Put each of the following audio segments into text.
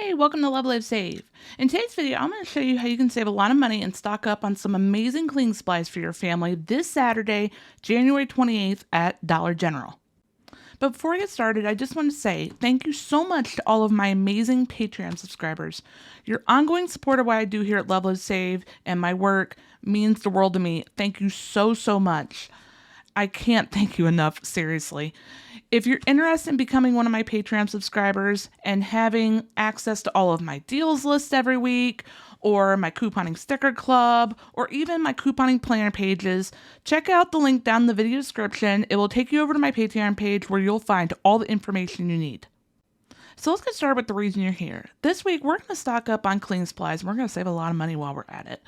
Hey, welcome to Love Live Save. In today's video, I'm going to show you how you can save a lot of money and stock up on some amazing cleaning supplies for your family this Saturday, January 28th at Dollar General. But before I get started, I just want to say thank you so much to all of my amazing Patreon subscribers. Your ongoing support of what I do here at Love Live Save and my work means the world to me. Thank you so much. I can't thank you enough, seriously. If you're interested in becoming one of my Patreon subscribers and having access to all of my deals lists every week, or my couponing sticker club, or even my couponing planner pages, check out the link down in the video description. It will take you over to my Patreon page where you'll find all the information you need. So let's get started with the reason you're here. This week, we're going to stock up on cleaning supplies, and we're going to save a lot of money while we're at it.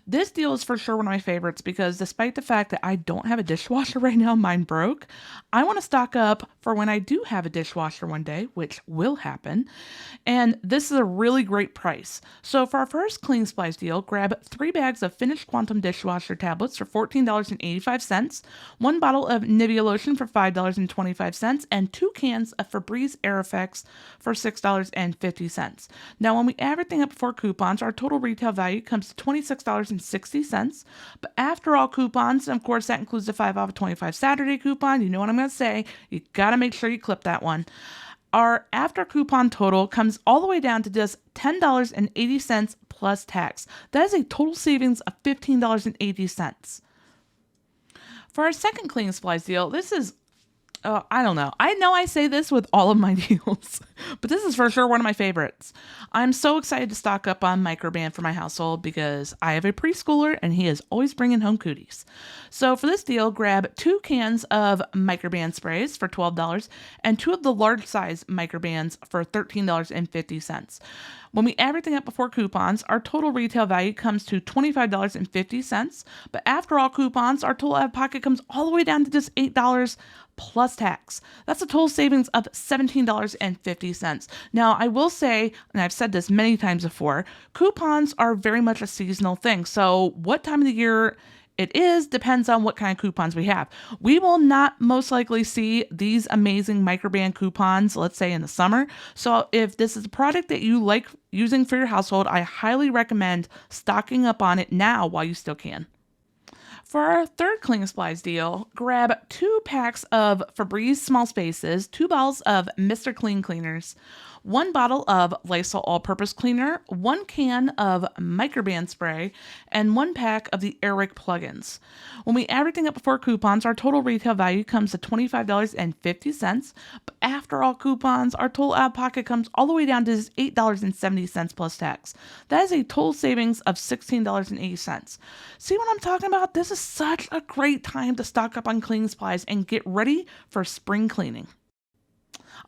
This deal is for sure one of my favorites because despite the fact that I don't have a dishwasher right now, mine broke, I want to stock up for when I do have a dishwasher one day, which will happen. And this is a really great price. So for our first cleaning supplies deal, grab 3 bags of finished quantum dishwasher tablets for $14.85, 1 bottle of Nivea lotion for $5.25, and 2 cans of Febreze Air Effects for $6.50. Now, when we add everything up before coupons, our total retail value comes to $26.60. But after all coupons, and of course that includes the 5 off 25 Saturday coupon, you know what I'm going to say, you got to make sure you clip that one. Our after coupon total comes all the way down to just $10.80 plus tax. That is a total savings of $15.80. For our second cleaning supplies deal, this is I don't know. I know I say this with all of my deals, but this is for sure one of my favorites. I'm so excited to stock up on microban for my household because I have a preschooler and he is always bringing home cooties. So for this deal, grab 2 cans of microban sprays for $12 and 2 of the large size microbans for $13.50. When we add everything up before coupons, our total retail value comes to $25.50. But after all coupons, our total out of pocket comes all the way down to just $8 plus tax. That's a total savings of $17.50. Now, I will say, and I've said this many times before, coupons are very much a seasonal thing. So what time of the year it is depends on what kind of coupons we have. We will not most likely see these amazing microban coupons, let's say in the summer. So if this is a product that you like using for your household, I highly recommend stocking up on it now while you still can. For our third cleaning supplies deal, grab 2 packs of Febreze Small Spaces, 2 bottles of Mr. Clean Cleaners, 1 bottle of Lysol All-Purpose Cleaner, 1 can of microban spray, and 1 pack of the Airwick plugins. When we add everything up before coupons, our total retail value comes to $25.50, but after all coupons, our total out-of-pocket comes all the way down to just $8.70 plus tax. That is a total savings of $16.80. See what I'm talking about? This is such a great time to stock up on cleaning supplies and get ready for spring cleaning.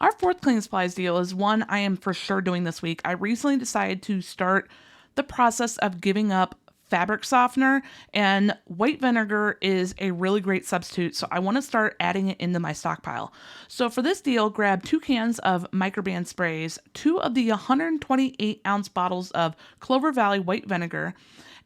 Our fourth cleaning supplies deal is one I am for sure doing this week. I recently decided to start the process of giving up fabric softener, and white vinegar is a really great substitute, so I want to start adding it into my stockpile. So for this deal, grab 2 cans of microban sprays, 2 of the 128-ounce bottles of Clover Valley white vinegar,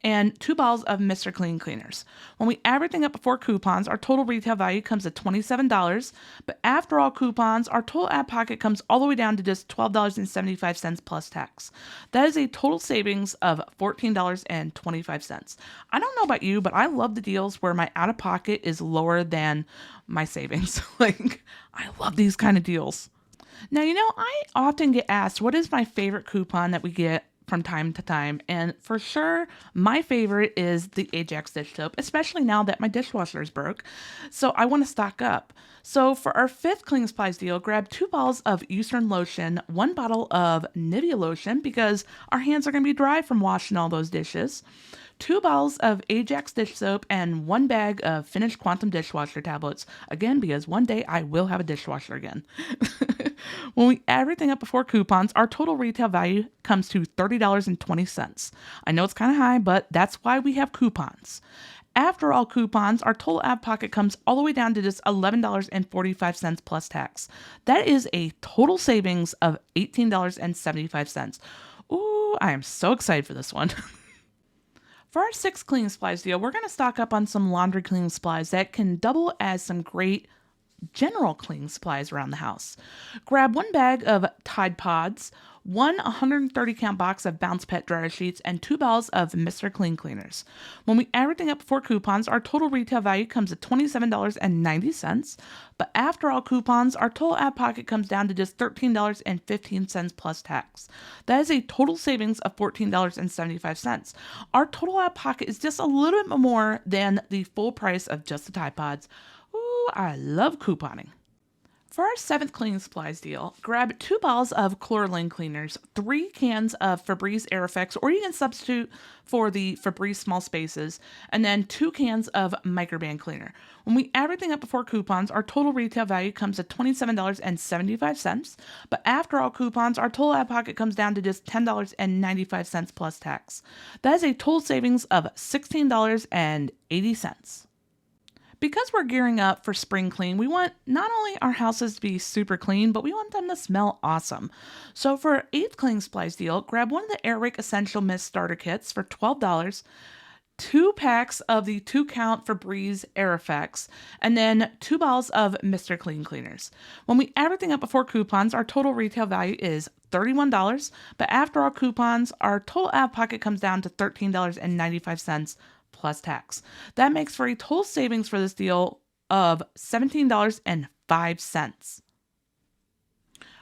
and 2 bottles of Mr. Clean Cleaners. When we add everything up before coupons, our total retail value comes to $27, but after all coupons, our total out-of-pocket comes all the way down to just $12.75 plus tax. That is a total savings of $14.25. I don't know about you, but I love the deals where my out-of-pocket is lower than my savings. I love these kind of deals. Now, I often get asked, what is my favorite coupon that we get from time to time, and for sure my favorite is the Ajax dish soap, especially now that my dishwasher is broke, so I want to stock up. So for our 5th cleaning supplies deal, grab 2 bottles of Eucerin lotion, 1 bottle of Nivea lotion because our hands are going to be dry from washing all those dishes, 2 bottles of Ajax dish soap, and 1 bag of finished quantum dishwasher tablets, again because one day I will have a dishwasher again. When we add everything up before coupons, our total retail value comes to $30.20. I know it's kind of high, but that's why we have coupons. After all coupons, our total out-of-pocket comes all the way down to just $11.45 plus tax. That is a total savings of $18.75. Ooh, I am so excited for this one. For our 6th cleaning supplies deal, we're going to stock up on some laundry cleaning supplies that can double as some great general cleaning supplies around the house. Grab 1 bag of Tide Pods, one 130 count box of Bounce Pet dryer sheets, and 2 bottles of Mr. Clean cleaners. When we add everything up before coupons, our total retail value comes at $27.90, but after all coupons, our total out of pocket comes down to just $13.15 plus tax. That is a total savings of $14.75. Our total out of pocket is just a little bit more than the full price of just the Tide Pods. Ooh, I love couponing. For our 7th cleaning supplies deal, grab 2 bottles of Chlorine cleaners, 3 cans of Febreze Air Effects, or you can substitute for the Febreze Small Spaces, and then 2 cans of Microban cleaner. When we add everything up before coupons, our total retail value comes at $27.75, but after all coupons, our total out of pocket comes down to just $10.95 plus tax. That is a total savings of $16.80. Because we're gearing up for spring clean, we want not only our houses to be super clean, but we want them to smell awesome. So for our 8th cleaning supplies deal, grab one of the Air Wick Essential Mist Starter Kits for $12, 2 packs of the 2 count Febreze Air Effects, and then 2 bottles of Mr. Clean cleaners. When we add everything up before coupons, our total retail value is $31, but after all coupons, our total out of pocket comes down to $13.95 plus tax. That makes for a total savings for this deal of $17.05.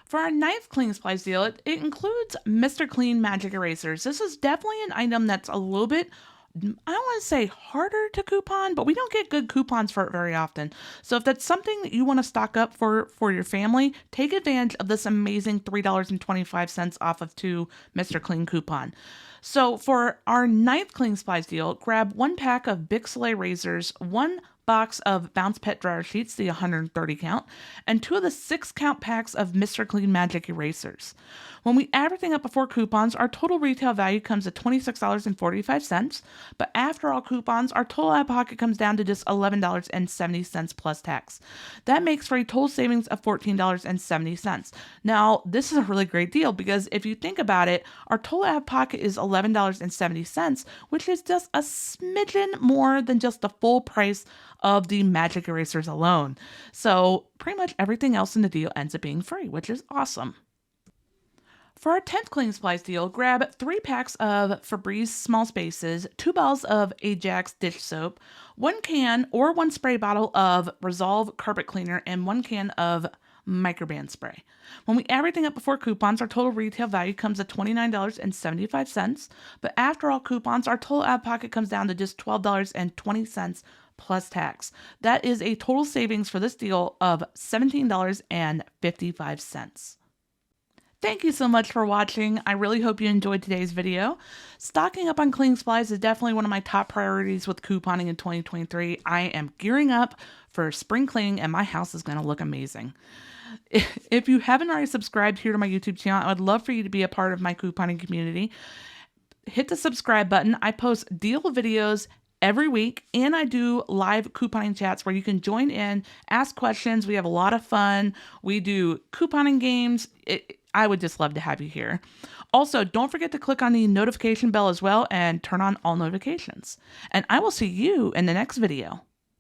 For our 9th cleaning supplies deal, it includes Mr. Clean Magic Erasers. This is definitely an item that's a little bit, I don't want to say harder to coupon, but we don't get good coupons for it very often. So if that's something that you want to stock up for your family, take advantage of this amazing $3.25 off of 2 Mr. Clean coupon. So for our 9th cleaning supplies deal, grab 1 pack of Bic Soleil razors, 1 box of Bounce Pet dryer sheets, the 130 count, and 2 of the 6 count packs of Mr. Clean Magic Erasers. When we add everything up before coupons, our total retail value comes at $26.45, but after all coupons, our total out of pocket comes down to just $11.70 plus tax. That makes for a total savings of $14.70. Now, this is a really great deal because if you think about it, our total out of pocket is $11.70, which is just a smidgen more than just the full price of the magic erasers alone. So pretty much everything else in the deal ends up being free, which is awesome. For our 10th cleaning supplies deal, grab 3 packs of Febreze Small Spaces, 2 bottles of Ajax dish soap, 1 can or 1 spray bottle of Resolve carpet cleaner, and 1 can of Microban spray. When we add everything up before coupons, our total retail value comes at $29.75, but after all coupons, our total out of pocket comes down to just $12.20 plus tax. That is a total savings for this deal of $17.55. Thank you so much for watching. I really hope you enjoyed today's video. Stocking up on cleaning supplies is definitely one of my top priorities with couponing in 2023. I am gearing up for spring cleaning and my house is going to look amazing. If you haven't already subscribed here to my YouTube channel, I would love for you to be a part of my couponing community. Hit the subscribe button. I post deal videos every week, and I do live couponing chats where you can join in, ask questions. We have a lot of fun. We do couponing games. I would just love to have you here. Also, don't forget to click on the notification bell as well and turn on all notifications. And I will see you in the next video.